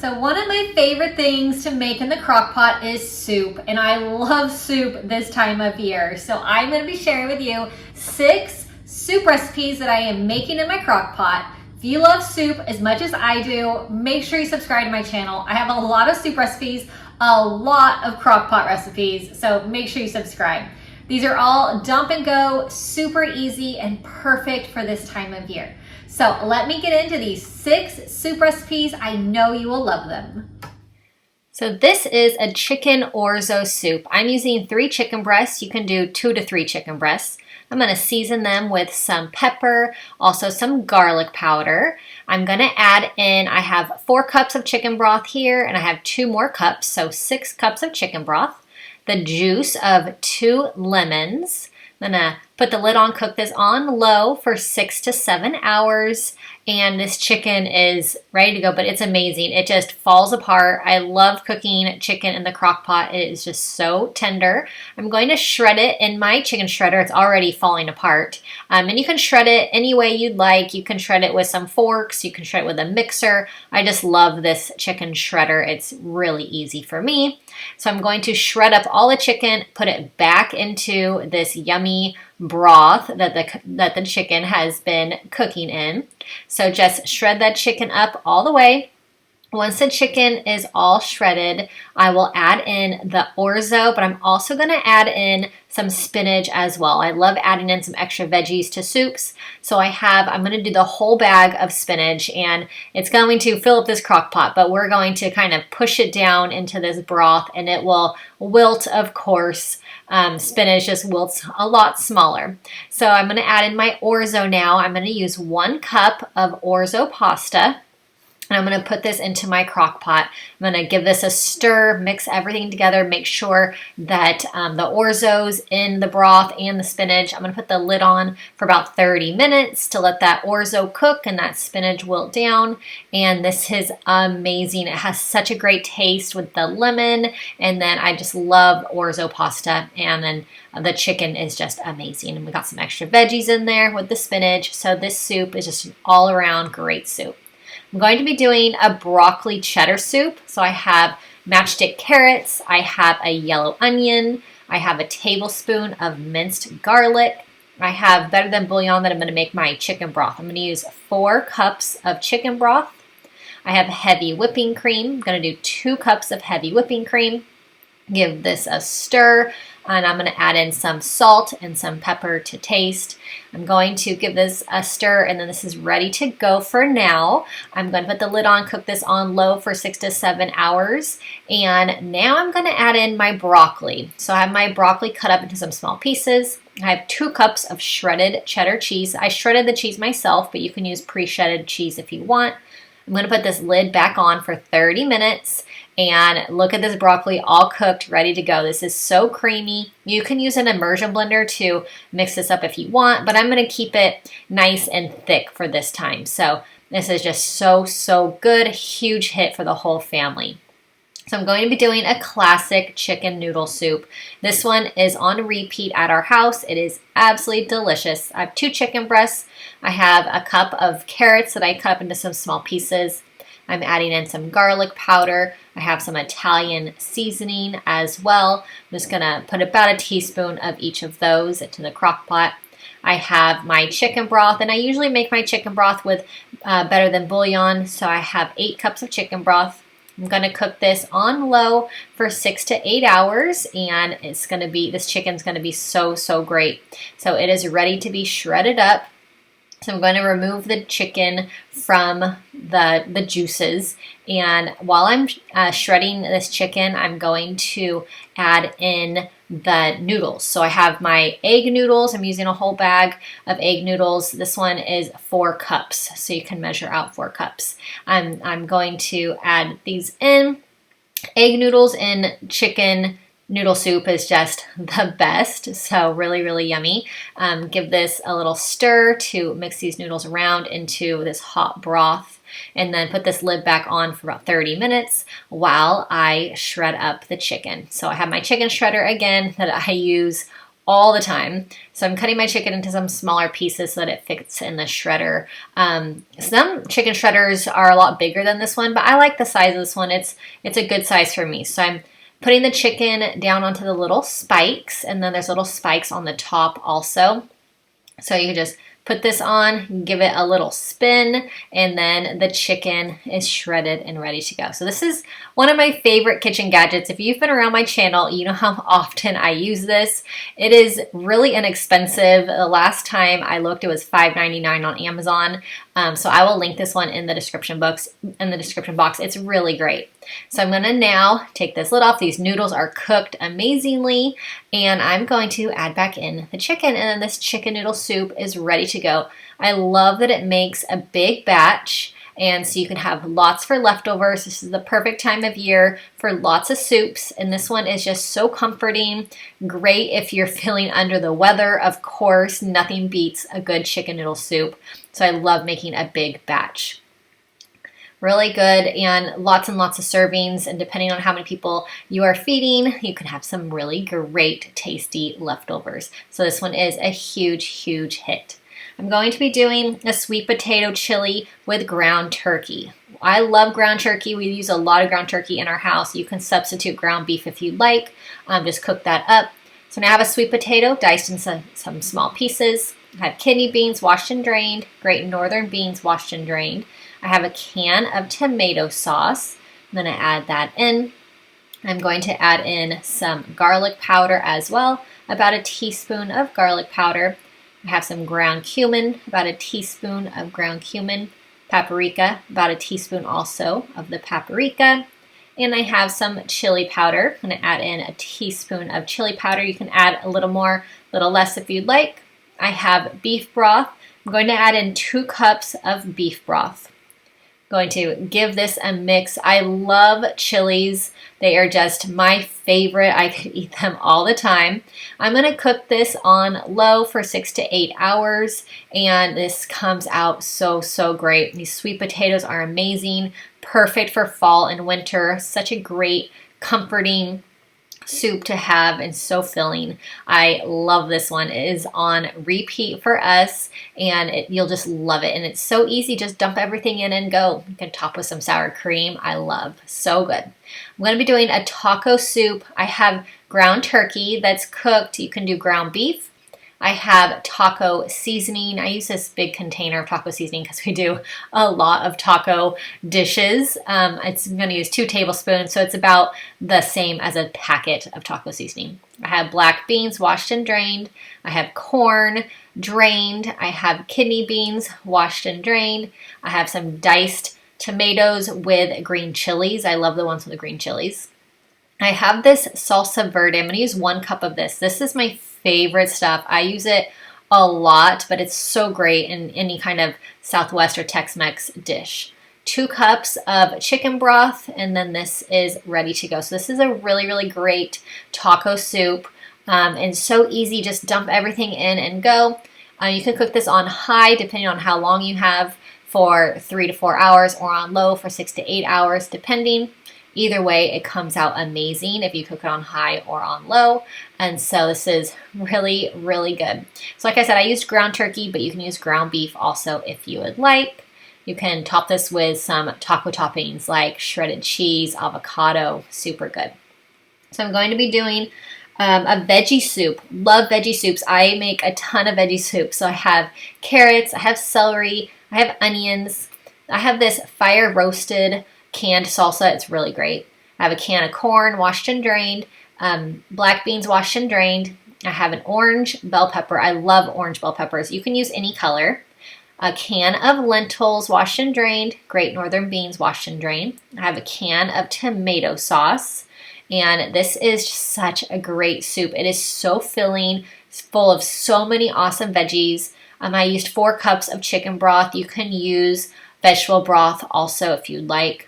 So one of my favorite things to make in the crock pot is soup, and I love soup this time of year. So I'm going to be sharing with you 6 soup recipes that I am making in my crock pot. If you love soup as much as I do, make sure you subscribe to my channel. I have a lot of soup recipes, a lot of crock pot recipes, so make sure you subscribe. These are all dump and go, super easy and perfect for this time of year. So let me get into these 6 soup recipes. I know you will love them. So this is a chicken orzo soup. I'm using 3 chicken breasts. You can do 2 to 3 chicken breasts. I'm going to season them with some pepper, also some garlic powder. I'm going to add in, I have 4 cups of chicken broth here, and I have 2 more cups, so 6 cups of chicken broth. The juice of 2 lemons. I'm going to put the lid on, cook this on low for 6 to 7 hours, and this chicken is ready to go, but it's amazing. It just falls apart. I love cooking chicken in the crock pot. It is just so tender. I'm going to shred it in my chicken shredder. It's already falling apart, and you can shred it any way you'd like. You can shred it with some forks. You can shred it with a mixer. I just love this chicken shredder. It's really easy for me. So I'm going to shred up all the chicken, put it back into this yummy broth that the chicken has been cooking in. So just shred that chicken up all the way. Once the chicken is all shredded, I will add in the orzo, but I'm also going to add in some spinach as well. I love adding in some extra veggies to soups. So I'm going to do the whole bag of spinach, and it's going to fill up this crock pot, but we're going to kind of push it down into this broth, and it will wilt, of course. Spinach just wilts a lot smaller. So I'm going to add in my orzo now. I'm going to use 1 cup of orzo pasta. And I'm going to put this into my crock pot. I'm going to give this a stir, mix everything together, make sure that the orzo's in the broth and the spinach. I'm going to put the lid on for about 30 minutes to let that orzo cook and that spinach wilt down. And this is amazing. It has such a great taste with the lemon. And then I just love orzo pasta. And then the chicken is just amazing. And we got some extra veggies in there with the spinach. So this soup is just an all around great soup. I'm going to be doing a broccoli cheddar soup. So I have matchstick carrots, I have a yellow onion, I have a tablespoon of minced garlic, I have better than bouillon that I'm going to make my chicken broth. I'm going to use 4 cups of chicken broth. I have heavy whipping cream. I'm going to do 2 cups of heavy whipping cream. Give this a stir, and I'm going to add in some salt and some pepper to taste. I'm going to give this a stir, and then this is ready to go for now. I'm going to put the lid on, cook this on low for 6 to 7 hours, and now I'm going to add in my broccoli. So I have my broccoli cut up into some small pieces. I have 2 cups of shredded cheddar cheese. I shredded the cheese myself, but you can use pre-shredded cheese if you want. I'm going to put this lid back on for 30 minutes. And look at this broccoli all cooked, ready to go. This is so creamy. You can use an immersion blender to mix this up if you want, but I'm going to keep it nice and thick for this time. So this is just so good. Huge hit for the whole family. So I'm going to be doing a classic chicken noodle soup. This one is on repeat at our house. It is absolutely delicious. I have 2 chicken breasts. I have a cup of carrots that I cut up into some small pieces. I'm adding in some garlic powder. I have some Italian seasoning as well. I'm just going to put about a teaspoon of each of those into the crock pot. I have my chicken broth, and I usually make my chicken broth with better than bouillon. So I have 8 cups of chicken broth. I'm going to cook this on low for 6 to 8 hours, and this chicken's going to be so great. So it is ready to be shredded up. So I'm going to remove the chicken from the juices, and while I'm shredding this chicken, I'm going to add in the noodles. So I have my egg noodles. I'm using a whole bag of egg noodles. This one is 4 cups, so you can measure out 4 cups. I'm going to add these in. Egg noodles in chicken noodle soup is just the best, so really yummy. Give this a little stir to mix these noodles around into this hot broth, and then put this lid back on for about 30 minutes while I shred up the chicken. So I have my chicken shredder again that I use all the time. So I'm cutting my chicken into some smaller pieces so that it fits in the shredder. Some chicken shredders are a lot bigger than this one, but I like the size of this one. It's a good size for me. So I'm putting the chicken down onto the little spikes, and then there's little spikes on the top also. So you can just put this on, give it a little spin, and then the chicken is shredded and ready to go. So this is one of my favorite kitchen gadgets. If you've been around my channel, you know how often I use this. It is really inexpensive. The last time I looked, it was $5.99 on Amazon. So I will link this one in the description box. It's really great. So I'm gonna now take this lid off. These noodles are cooked amazingly, and I'm going to add back in the chicken, and then this chicken noodle soup is ready to go. I love that it makes a big batch, and so you can have lots for leftovers. This is the perfect time of year for lots of soups, and this one is just so comforting. Great if you're feeling under the weather. Of course, nothing beats a good chicken noodle soup. So I love making a big batch. Really good, and lots of servings, and depending on how many people you are feeding, you can have some really great tasty leftovers. So this one is a huge hit. I'm going to be doing a sweet potato chili with ground turkey. I love ground turkey. We use a lot of ground turkey in our house. You can substitute ground beef if you'd like. Just cook that up. So now I have a sweet potato diced in some small pieces. I have kidney beans washed and drained, Great Northern beans washed and drained. I have a can of tomato sauce. I'm going to add that in. I'm going to add in some garlic powder as well, about a teaspoon of garlic powder. I have some ground cumin, about a teaspoon of ground cumin. Paprika, about a teaspoon also of the paprika. And I have some chili powder. I'm going to add in a teaspoon of chili powder. You can add a little more, a little less if you'd like. I have beef broth. I'm going to add in 2 cups of beef broth. Going to give this a mix. I love chilies. They are just my favorite. I could eat them all the time. I'm going to cook this on low for 6 to 8 hours, and this comes out so great. These sweet potatoes are amazing, perfect for fall and winter. Such a great, comforting soup to have, and so filling. I love this one. It is on repeat for us, and you'll just love it. And it's so easy. Just dump everything in and go. You can top with some sour cream. I love. So good. I'm going to be doing a taco soup. I have ground turkey that's cooked. You can do ground beef. I have taco seasoning. I use this big container of taco seasoning because we do a lot of taco dishes. I'm going to use 2 tablespoons, so it's about the same as a packet of taco seasoning. I have black beans washed and drained. I have corn drained. I have kidney beans washed and drained. I have some diced tomatoes with green chilies. I love the ones with the green chilies. I have this salsa verde. I'm going to use 1 cup of this. This is my favorite stuff. I use it a lot, but it's so great in any kind of Southwest or Tex-Mex dish. 2 cups of chicken broth, and then this is ready to go. So this is a really great taco soup, and so easy. Just dump everything in and go. You can cook this on high depending on how long you have, for 3 to 4 hours, or on low for 6 to 8 hours depending. Either way, it comes out amazing if you cook it on high or on low. And so this is really good. So like I said, I used ground turkey, but you can use ground beef also if you would like. You can top this with some taco toppings like shredded cheese, avocado, super good. So I'm going to be doing a veggie soup. Love veggie soups. I make a ton of veggie soups. So I have carrots, I have celery, I have onions. I have this fire roasted canned salsa. It's really great. I have a can of corn washed and drained, black beans washed and drained. I have an orange bell pepper. I love orange bell peppers. You can use any color. A can of lentils washed and drained, Great Northern beans washed and drained. I have a can of tomato sauce, and this is just such a great soup. It is so filling. It's full of so many awesome veggies. I used 4 cups of chicken broth. You can use vegetable broth also if you'd like.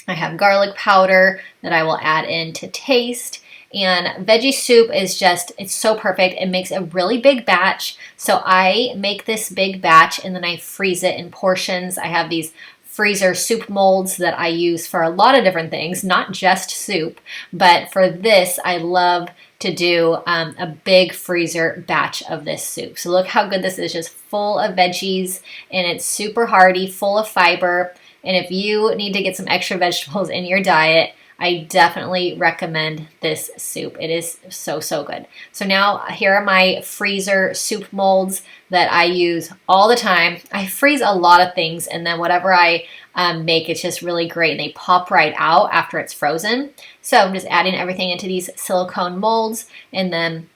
I have garlic powder that I will add in to taste. And veggie soup is just, it's so perfect. It makes a really big batch. So I make this big batch and then I freeze it in portions. I have these freezer soup molds that I use for a lot of different things, not just soup. But for this, I love to do a big freezer batch of this soup. So look how good this is, just full of veggies, and it's super hearty, full of fiber. And if you need to get some extra vegetables in your diet, I definitely recommend this soup. It is so, so good. So now here are my freezer soup molds that I use all the time. I freeze a lot of things, and then whatever I make, it's just really great, and they pop right out after it's frozen. So I'm just adding everything into these silicone molds, and then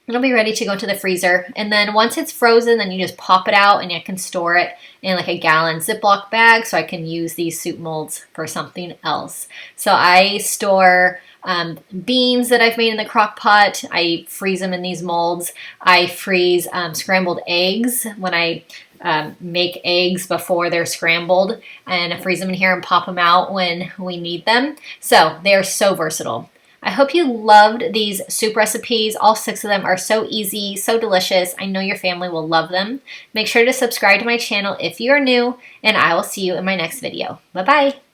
it'll be ready to go into the freezer. And then once it's frozen, then you just pop it out, and you can store it in like a gallon Ziploc bag, so I can use these soup molds for something else. So I store beans that I've made in the crock pot. I freeze them in these molds. I freeze scrambled eggs when I make eggs before they're scrambled, and I freeze them in here and pop them out when we need them. So they're so versatile. I hope you loved these soup recipes. All 6 of them are so easy, so delicious. I know your family will love them. Make sure to subscribe to my channel if you are new, and I will see you in my next video. Bye-bye.